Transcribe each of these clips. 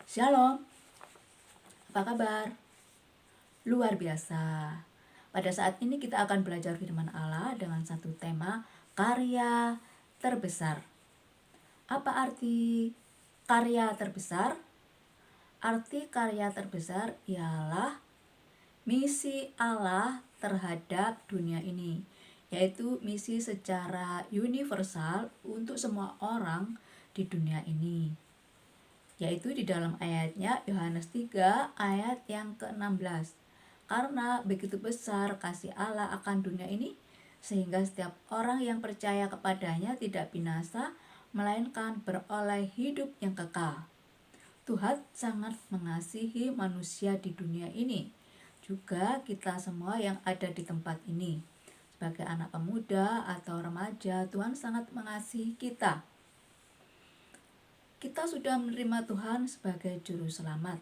Shalom, apa kabar? Luar biasa. Pada saat ini kita akan belajar firman Allah dengan satu tema karya terbesar. Apa arti karya terbesar? Arti karya terbesar ialah misi Allah terhadap dunia ini, yaitu misi secara universal untuk semua orang di dunia ini. Yaitu di dalam ayatnya Yohanes 3 ayat yang ke-16. Karena begitu besar kasih Allah akan dunia ini, sehingga setiap orang yang percaya kepadanya tidak binasa, melainkan beroleh hidup yang kekal. Tuhan sangat mengasihi manusia di dunia ini, juga kita semua yang ada di tempat ini. Sebagai anak pemuda atau remaja, Tuhan sangat mengasihi kita. Kita sudah menerima Tuhan sebagai juru selamat.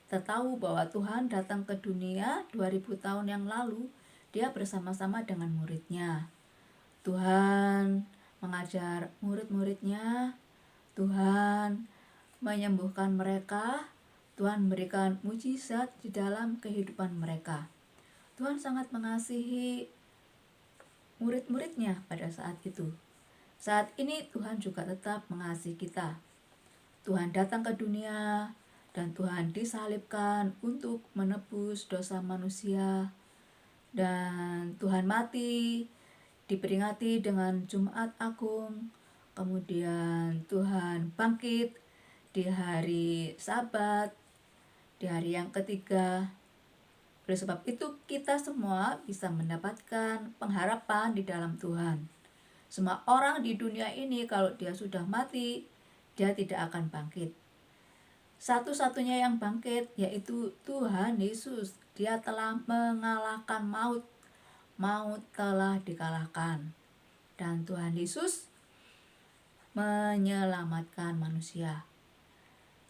Kita tahu bahwa Tuhan datang ke dunia 2000 tahun yang lalu, dia bersama-sama dengan muridnya. Tuhan mengajar murid-muridnya, Tuhan menyembuhkan mereka, Tuhan memberikan mujizat di dalam kehidupan mereka. Tuhan sangat mengasihi murid-muridnya pada saat itu. Saat ini Tuhan juga tetap mengasihi kita. Tuhan datang ke dunia dan Tuhan disalibkan untuk menebus dosa manusia, dan Tuhan mati diperingati dengan Jumat Agung. Kemudian Tuhan bangkit di hari Sabat, di hari yang ketiga. Oleh sebab itu kita semua bisa mendapatkan pengharapan di dalam Tuhan. Semua orang di dunia ini kalau dia sudah mati, dia tidak akan bangkit. Satu-satunya yang bangkit yaitu Tuhan Yesus. Dia telah mengalahkan maut. Maut telah dikalahkan. Dan Tuhan Yesus menyelamatkan manusia.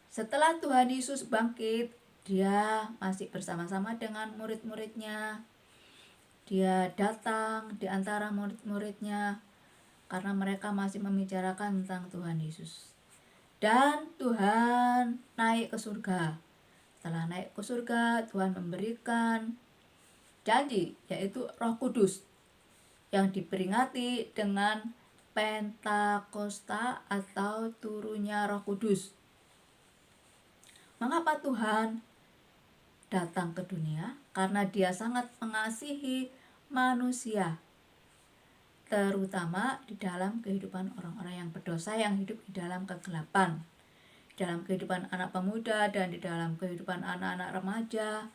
Setelah Tuhan Yesus bangkit, dia masih bersama-sama dengan murid-muridnya. Dia datang di antara murid-muridnya karena mereka masih membicarakan tentang Tuhan Yesus. Dan Tuhan naik ke surga. Setelah naik ke surga, Tuhan memberikan janji, yaitu Roh Kudus, yang diperingati dengan Pentakosta atau turunnya Roh Kudus. Mengapa Tuhan datang ke dunia? Karena dia sangat mengasihi manusia, terutama di dalam kehidupan orang-orang yang berdosa yang hidup di dalam kegelapan, dalam kehidupan anak pemuda dan di dalam kehidupan anak-anak remaja.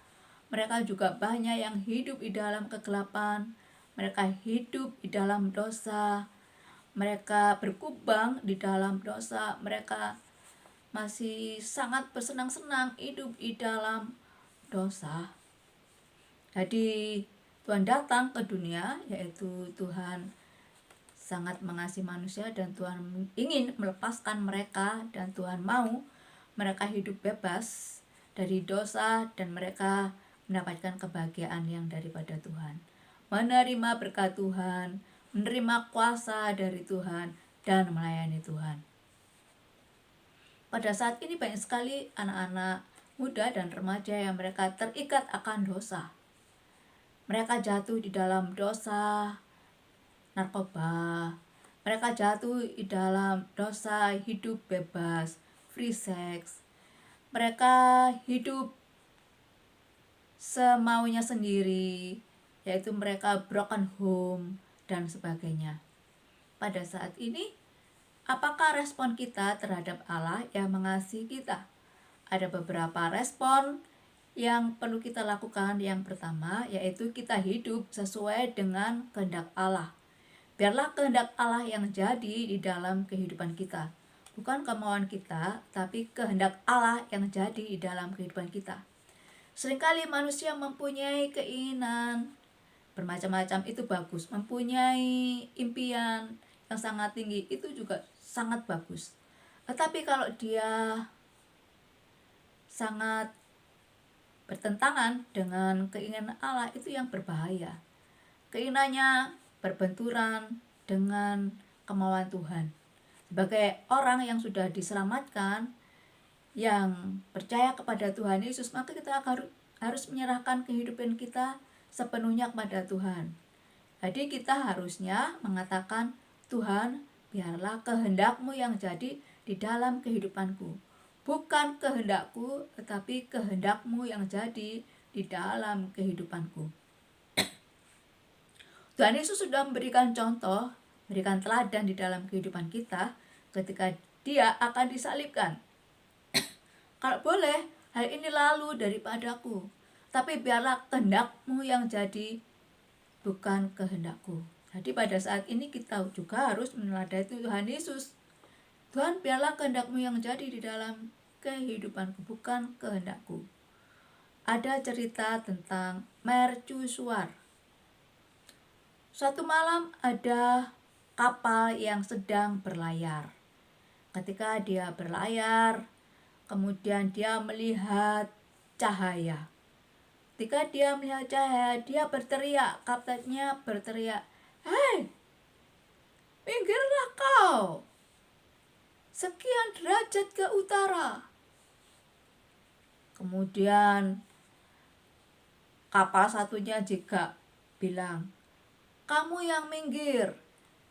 Mereka juga banyak yang hidup di dalam kegelapan, mereka hidup di dalam dosa, mereka berkubang di dalam dosa, mereka masih sangat bersenang-senang hidup di dalam dosa. Jadi Tuhan datang ke dunia, yaitu Tuhan sangat mengasihi manusia dan Tuhan ingin melepaskan mereka, dan Tuhan mau mereka hidup bebas dari dosa dan mereka mendapatkan kebahagiaan yang daripada Tuhan, menerima berkat Tuhan, menerima kuasa dari Tuhan, dan melayani Tuhan. Pada saat ini banyak sekali anak-anak muda dan remaja yang mereka terikat akan dosa. Mereka jatuh di dalam dosa narkoba, mereka jatuh di dalam dosa hidup bebas, free sex. Mereka hidup semaunya sendiri, yaitu mereka broken home dan sebagainya. Pada saat ini, apakah respon kita terhadap Allah yang mengasihi kita? Ada beberapa respon yang perlu kita lakukan. Yang pertama, yaitu kita hidup sesuai dengan kehendak Allah. Biarlah kehendak Allah yang jadi di dalam kehidupan kita. Bukan kemauan kita, tapi kehendak Allah yang jadi di dalam kehidupan kita. Seringkali manusia mempunyai keinginan bermacam-macam, itu bagus. Mempunyai impian yang sangat tinggi, itu juga sangat bagus. Tetapi kalau dia sangat bertentangan dengan keinginan Allah, itu yang berbahaya. Keinginannya berbenturan dengan kemauan Tuhan. Sebagai orang yang sudah diselamatkan, yang percaya kepada Tuhan Yesus, maka kita harus menyerahkan kehidupan kita sepenuhnya kepada Tuhan. Jadi kita harusnya mengatakan, Tuhan, biarlah kehendak-Mu yang jadi di dalam kehidupanku. Bukan kehendakku, tetapi kehendak-Mu yang jadi di dalam kehidupanku. Tuhan Yesus sudah memberikan contoh, memberikan teladan di dalam kehidupan kita ketika Dia akan disalibkan. Kalau boleh, hal ini lalu daripadaku, tapi biarlah kehendak-Mu yang jadi, bukan kehendakku. Jadi pada saat ini kita juga harus meneladani Tuhan Yesus. Tuhan, biarlah kehendak-Mu yang jadi di dalam kehidupanku, bukan kehendakku. Ada cerita tentang mercusuar. Suatu malam ada kapal yang sedang berlayar. Ketika dia berlayar, kemudian dia melihat cahaya. Ketika dia melihat cahaya, dia berteriak, kaptennya berteriak, "Hei, minggirlah kau, sekian derajat ke utara." Kemudian kapal satunya juga bilang, "Kamu yang minggir,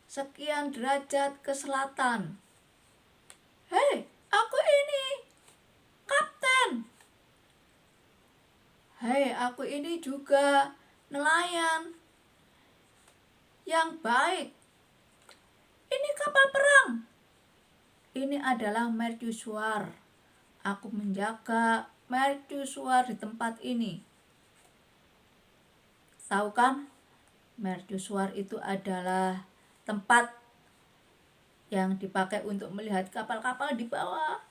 sekian derajat ke selatan." "Hei, aku ini kapten. Hei, aku ini juga nelayan yang baik. Ini kapal perang. Ini adalah mercusuar. Aku menjaga mercusuar di tempat ini." Tahu kan? Mercusuar itu adalah tempat yang dipakai untuk melihat kapal-kapal di bawah.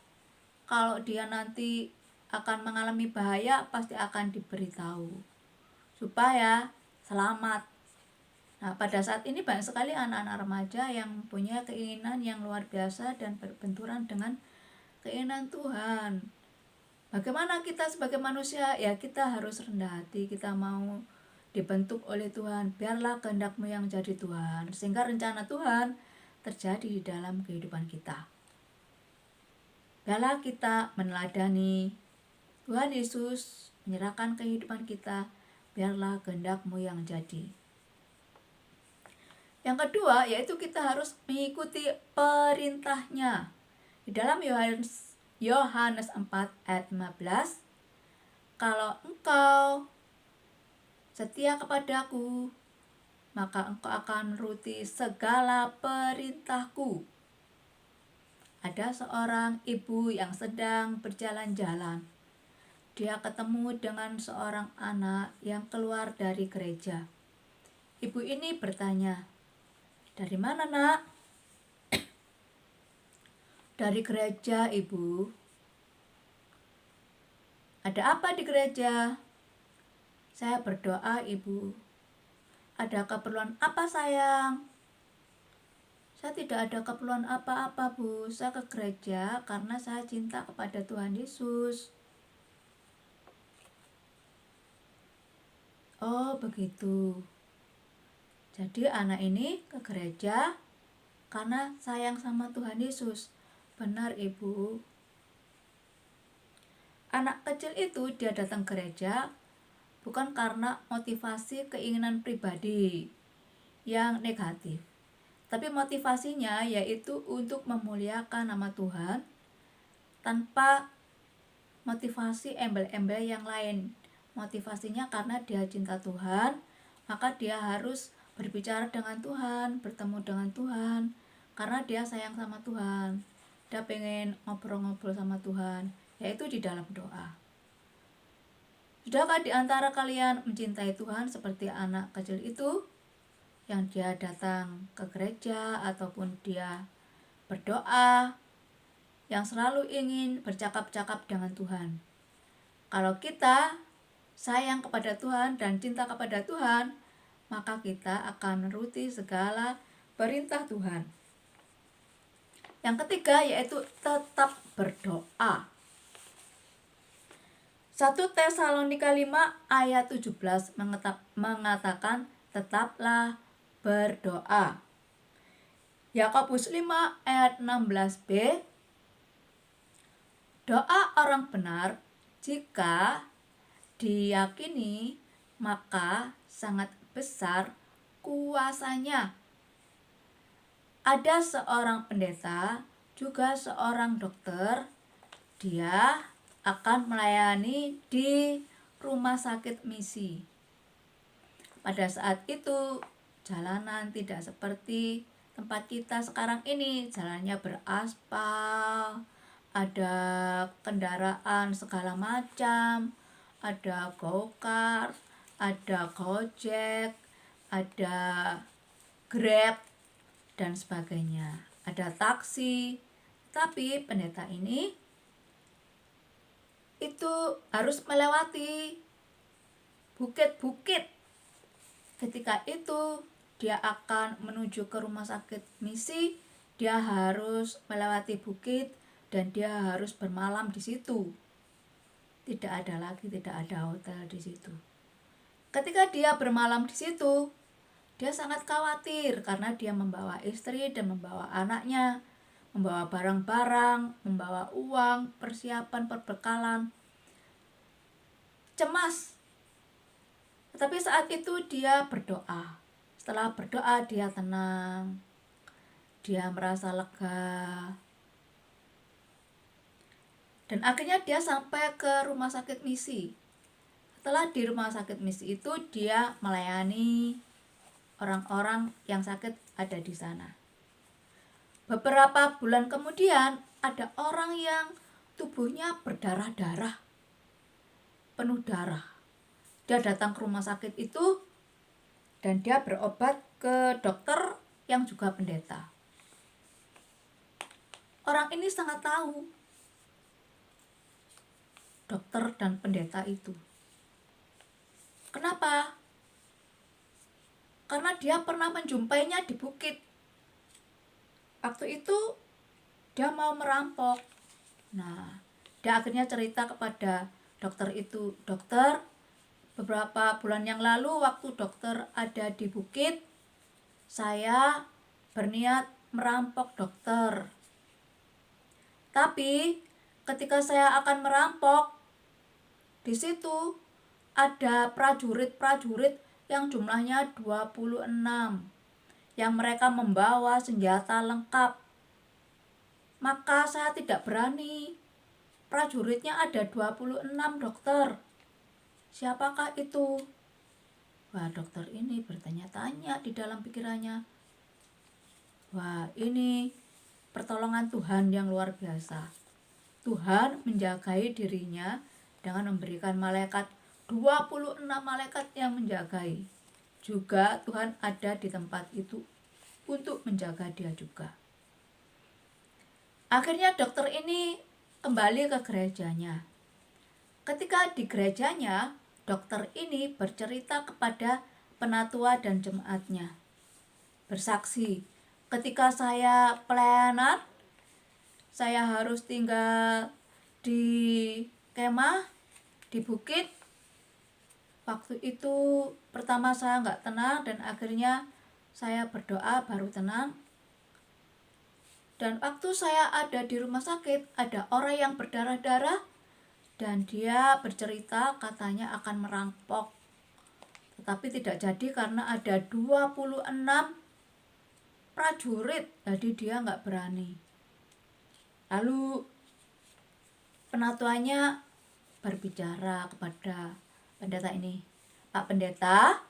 Kalau dia nanti akan mengalami bahaya, pasti akan diberitahu supaya selamat. Nah, pada saat ini banyak sekali anak-anak remaja yang punya keinginan yang luar biasa dan berbenturan dengan keinginan Tuhan. Bagaimana kita sebagai manusia? Ya, kita harus rendah hati, kita mau dibentuk oleh Tuhan. Biarlah kehendak-Mu yang jadi Tuhan, sehingga rencana Tuhan terjadi di dalam kehidupan kita. Biarlah kita meneladani Tuhan Yesus, menyerahkan kehidupan kita, biarlah kehendak-Mu yang jadi. Yang kedua, yaitu kita harus mengikuti perintahnya. Di dalam Yohanes 4 ayat 15, "Kalau engkau setia kepadaku, maka engkau akan menuruti segala perintahku." Ada seorang ibu yang sedang berjalan-jalan. Dia ketemu dengan seorang anak yang keluar dari gereja. Ibu ini bertanya, "Dari mana, Nak?" "Dari gereja, Ibu." "Ada apa di gereja?" "Saya berdoa, Ibu." "Ada keperluan apa, sayang?" "Saya tidak ada keperluan apa-apa, Bu. Saya ke gereja karena saya cinta kepada Tuhan Yesus." "Oh, begitu. Jadi anak ini ke gereja karena sayang sama Tuhan Yesus." "Benar, Ibu." Anak kecil itu dia datang ke gereja bukan karena motivasi keinginan pribadi yang negatif, tapi motivasinya yaitu untuk memuliakan nama Tuhan tanpa motivasi embel-embel yang lain. Motivasinya karena dia cinta Tuhan, maka dia harus berbicara dengan Tuhan, bertemu dengan Tuhan, karena dia sayang sama Tuhan. Dia pengen ngobrol-ngobrol sama Tuhan, yaitu di dalam doa. Sudahkah di antara kalian mencintai Tuhan seperti anak kecil itu, yang dia datang ke gereja ataupun dia berdoa, yang selalu ingin bercakap-cakap dengan Tuhan? Kalau kita sayang kepada Tuhan dan cinta kepada Tuhan, maka kita akan menuruti segala perintah Tuhan. Yang ketiga yaitu tetap berdoa. 1 Tesalonika 5 ayat 17 mengatakan tetaplah berdoa. Yakobus 5 ayat 16b, Doa orang benar jika diyakini maka sangat besar kuasanya. Ada seorang pendeta, juga seorang dokter, dia akan melayani di rumah sakit misi. Pada saat itu jalanan tidak seperti tempat kita sekarang ini, jalannya beraspal, ada kendaraan segala macam, ada go-kart, ada Gojek, ada Grab, dan sebagainya. Ada taksi. Tapi pendeta ini itu harus melewati bukit-bukit. Ketika itu dia akan menuju ke rumah sakit misi, dia harus melewati bukit dan dia harus bermalam di situ. Tidak ada hotel di situ. Ketika dia bermalam di situ, dia sangat khawatir karena dia membawa istri dan membawa anaknya, membawa barang-barang, membawa uang, persiapan perbekalan. Cemas. Tetapi saat itu dia berdoa. Setelah berdoa dia tenang. Dia merasa lega. Dan akhirnya dia sampai ke rumah sakit misi. Setelah di rumah sakit misi itu dia melayani orang-orang yang sakit ada di sana. Beberapa bulan kemudian ada orang yang tubuhnya berdarah-darah, penuh darah. Dia datang ke rumah sakit itu dan dia berobat ke dokter yang juga pendeta. Orang ini sangat tahu dokter dan pendeta itu. Kenapa? Karena dia pernah menjumpainya di bukit. Waktu itu dia mau merampok. Nah, dia akhirnya cerita kepada dokter itu, "Dokter, beberapa bulan yang lalu waktu dokter ada di bukit, saya berniat merampok dokter. Tapi ketika saya akan merampok, di situ ada prajurit-prajurit yang jumlahnya 26 yang mereka membawa senjata lengkap. Maka saya tidak berani. Prajuritnya ada 26 dokter. Siapakah itu?" Wah, dokter ini bertanya-tanya di dalam pikirannya. Wah, ini pertolongan Tuhan yang luar biasa. Tuhan menjagai dirinya dengan memberikan malaikat, 26 malaikat yang menjagai. Juga Tuhan ada di tempat itu untuk menjaga dia juga. Akhirnya dokter ini kembali ke gerejanya. Ketika di gerejanya, dokter ini bercerita kepada penatua dan jemaatnya. Bersaksi, ketika saya pelayanan, saya harus tinggal di kemah, di bukit. Waktu itu pertama saya nggak tenang dan akhirnya saya berdoa baru tenang. Dan waktu saya ada di rumah sakit, ada orang yang berdarah-darah dan dia bercerita katanya akan merampok. Tetapi tidak jadi karena ada 26 prajurit, jadi dia nggak berani. Lalu penatuanya berbicara kepada pendeta ini, "Pak Pendeta,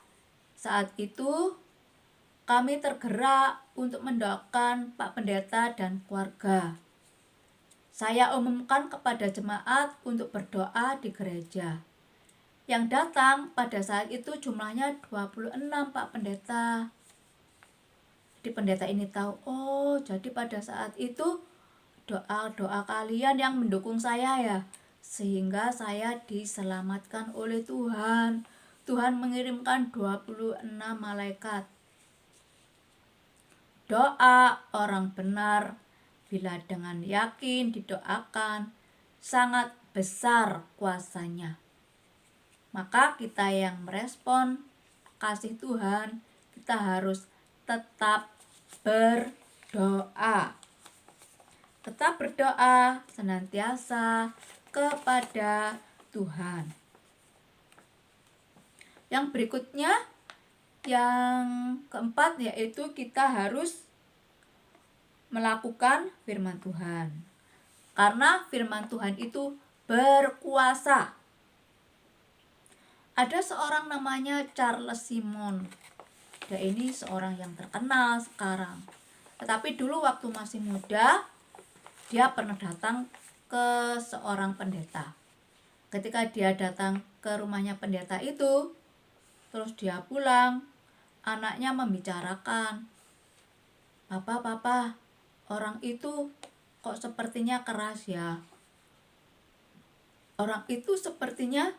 saat itu kami tergerak untuk mendoakan Pak Pendeta dan keluarga. Saya umumkan kepada jemaat untuk berdoa di gereja. Yang datang pada saat itu jumlahnya 26 Pak Pendeta." Jadi pendeta ini tahu, oh jadi pada saat itu doa-doa kalian yang mendukung saya ya. Sehingga saya diselamatkan oleh Tuhan. Tuhan mengirimkan 26 malaikat. Doa orang benar bila dengan yakin didoakan sangat besar kuasanya. Maka kita yang merespon kasih Tuhan, kita harus tetap berdoa. Tetap berdoa senantiasa kepada Tuhan. Yang berikutnya, yang keempat, yaitu kita harus melakukan firman Tuhan. Karena firman Tuhan itu berkuasa. Ada seorang namanya Charles Simon. Dia ini seorang yang terkenal sekarang. Tetapi dulu waktu masih muda, dia pernah datang ke seorang pendeta. Ketika dia datang ke rumahnya pendeta itu, terus dia pulang, anaknya membicarakan, Papa, orang itu kok sepertinya keras ya. Orang itu sepertinya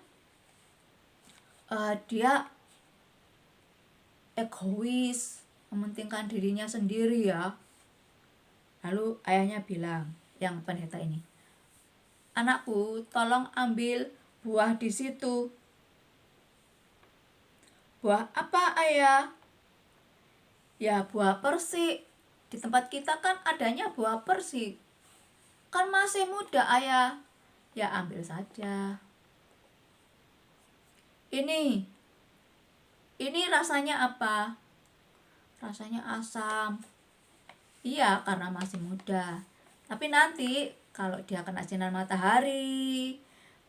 dia egois, mementingkan dirinya sendiri ya. Lalu ayahnya bilang, yang pendeta ini, anakku, tolong ambil buah di situ. Buah apa, ayah? Ya, buah persik. Di tempat kita kan adanya buah persik. Kan masih muda, ayah. Ya, ambil saja. Ini rasanya apa? Rasanya asam. Iya, karena masih muda. Tapi nanti kalau dia kena sinar matahari,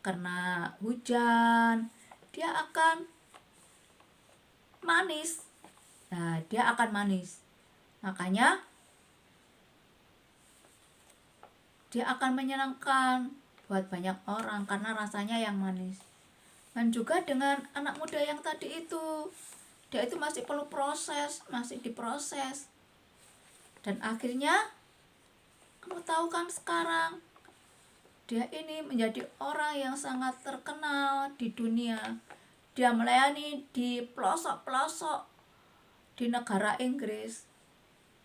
kena hujan, dia akan manis. Nah, dia akan manis. Makanya dia akan menyenangkan buat banyak orang karena rasanya yang manis. Dan juga dengan anak muda yang tadi itu, dia itu masih perlu proses, masih diproses. Dan akhirnya, kamu tahu kan sekarang, dia ini menjadi orang yang sangat terkenal di dunia. Dia melayani di pelosok-pelosok di negara Inggris.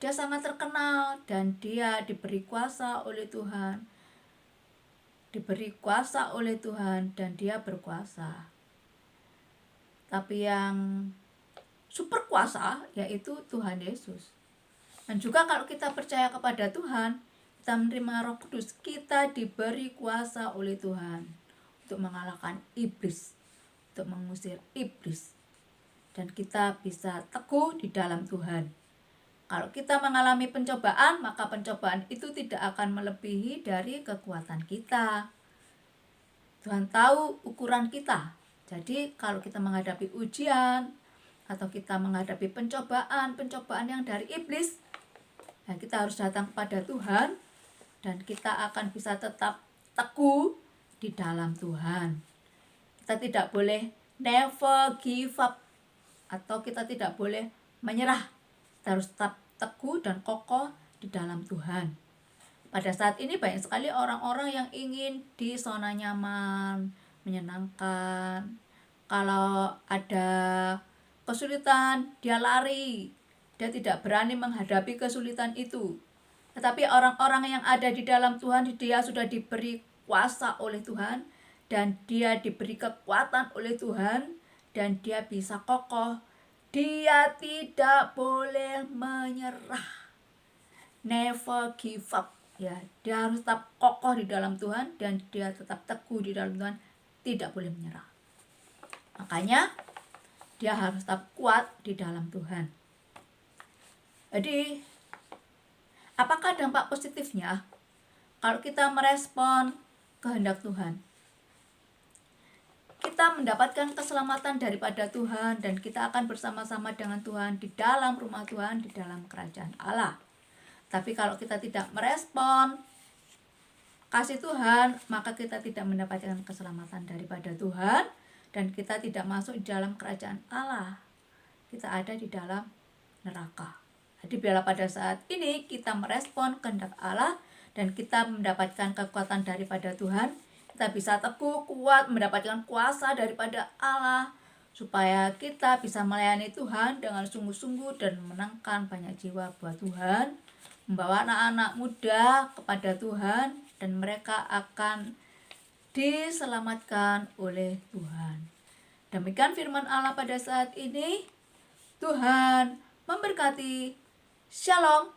Dia sangat terkenal dan dia diberi kuasa oleh Tuhan. Diberi kuasa oleh Tuhan dan dia berkuasa. Tapi yang super kuasa yaitu Tuhan Yesus. Dan juga kalau kita percaya kepada Tuhan, kita menerima Roh Kudus, kita diberi kuasa oleh Tuhan untuk mengalahkan iblis, untuk mengusir iblis. Dan kita bisa teguh di dalam Tuhan. Kalau kita mengalami pencobaan, maka pencobaan itu tidak akan melebihi dari kekuatan kita. Tuhan tahu ukuran kita. Jadi kalau kita menghadapi ujian atau kita menghadapi pencobaan yang dari iblis, nah kita harus datang kepada Tuhan dan kita akan bisa tetap teguh di dalam Tuhan. Kita tidak boleh never give up atau kita tidak boleh menyerah. Kita harus tetap teguh dan kokoh di dalam Tuhan. Pada saat ini banyak sekali orang-orang yang ingin di zona nyaman, menyenangkan. Kalau ada kesulitan, dia lari. Dia tidak berani menghadapi kesulitan itu. Tetapi orang-orang yang ada di dalam Tuhan, dia sudah diberi kuasa oleh Tuhan. Dan dia diberi kekuatan oleh Tuhan. Dan dia bisa kokoh. Dia tidak boleh menyerah. Never give up. Ya, dia harus tetap kokoh di dalam Tuhan dan dia tetap teguh di dalam Tuhan, tidak boleh menyerah. Makanya dia harus tetap kuat di dalam Tuhan. Jadi, apakah dampak positifnya kalau kita merespon kehendak Tuhan? Kita mendapatkan keselamatan daripada Tuhan dan kita akan bersama-sama dengan Tuhan di dalam rumah Tuhan, di dalam kerajaan Allah. Tapi kalau kita tidak merespon kasih Tuhan, maka kita tidak mendapatkan keselamatan daripada Tuhan dan kita tidak masuk di dalam kerajaan Allah. Kita ada di dalam neraka. Jadi biarlah pada saat ini kita merespon kehendak Allah dan kita mendapatkan kekuatan daripada Tuhan. Kita bisa teguh, kuat, mendapatkan kuasa daripada Allah supaya kita bisa melayani Tuhan dengan sungguh-sungguh dan menangkan banyak jiwa buat Tuhan. Membawa anak-anak muda kepada Tuhan dan mereka akan diselamatkan oleh Tuhan. Demikian firman Allah pada saat ini. Tuhan memberkati. Shalom.